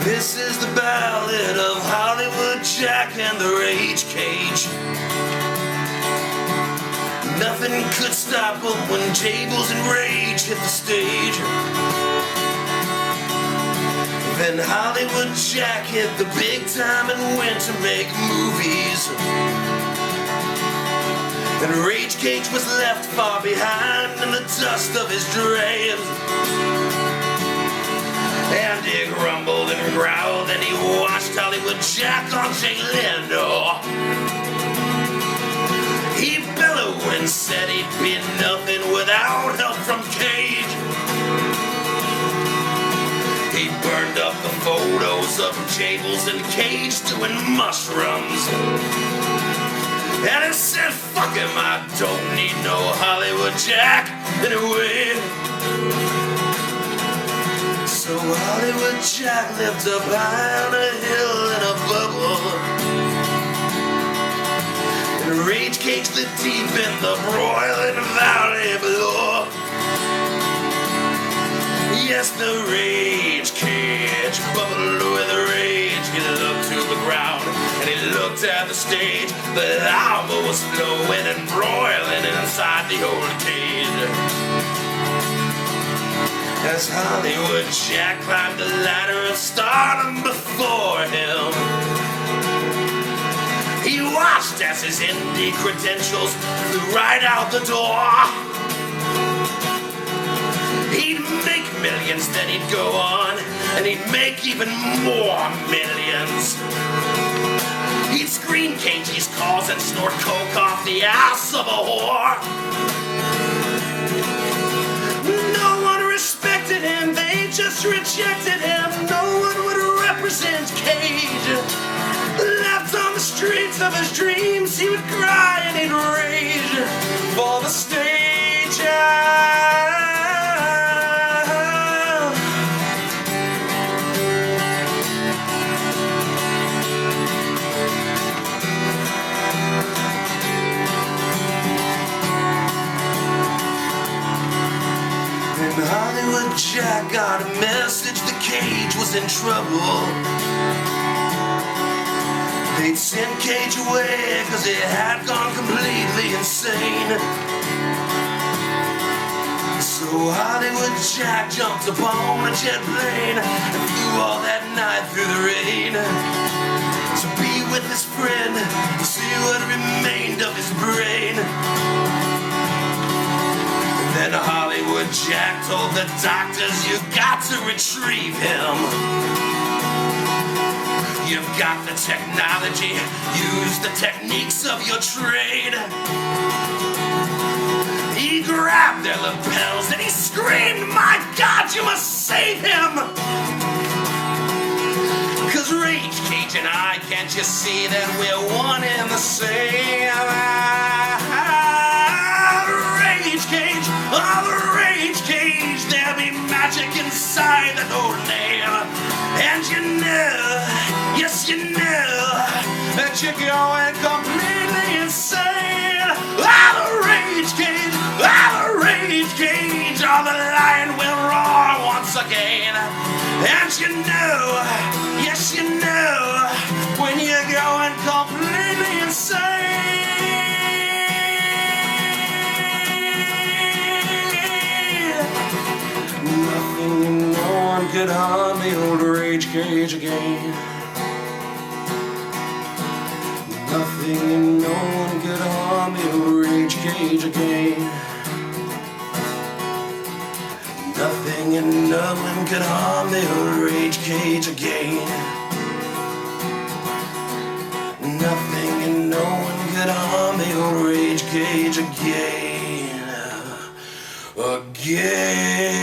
This is the Ballad of Hollywood Jack and the Rage Cage. Nothing could stop him when tables and rage hit the stage. Then Hollywood Jack hit the big time and went to make movies. And Rage Cage was left far behind in the dust of his dreams. And he grumbled and growled and he watched Hollywood Jack on Jay Leno. He bellowed and said he'd be nothing without help from Cage. He burned up the photos of Jables and Cage doing mushrooms. And he said, fuck him, I don't need no Hollywood Jack anyway. So Hollywood Jack lived up high on a hill in a bubble. And Rage Cage lived deep in the broiling valley below. Yes, the Rage Cage bubbled with rage. He looked to the ground and he looked at the stage. The lava was flowing and broiling inside the old cage. As Hollywood Jack climbed the ladder of stardom before him, he watched as his indie credentials flew right out the door. He'd make millions, then he'd go on, and he'd make even more millions. He'd scream Cagey's calls and snort coke off the ass of a whore. No one respected him, they just rejected him. No one would represent Cage. Left on the streets of his dreams, he would cry and he'd rage for the stage. Hollywood Jack got a message the Cage was in trouble. They'd sent Cage away cause he had gone completely insane. So Hollywood Jack jumped upon a jet plane and flew all that night through the rain to be with his friend, to see what remained of his brain. Then Hollywood Jack told the doctors, you've got to retrieve him. You've got the technology, use the techniques of your trade. He grabbed their lapels and he screamed, my God, you must save him. Cause Rage Cage and I, can't you see that we're one and the same? Rage Cage, oh the Rage Cage, there'll be magic inside that old name. And you know, yes you know, that you're going completely insane. Oh the Rage Cage, oh the Rage Cage, oh the lion will roar once again. And you know, yes you know, when you're going completely insane. Could harm the old Rage Cage again. Nothing and no one could harm the old Rage Cage again. Nothing and no one could harm the old Rage Cage again. Nothing and no one could harm the old Rage Cage again. Again.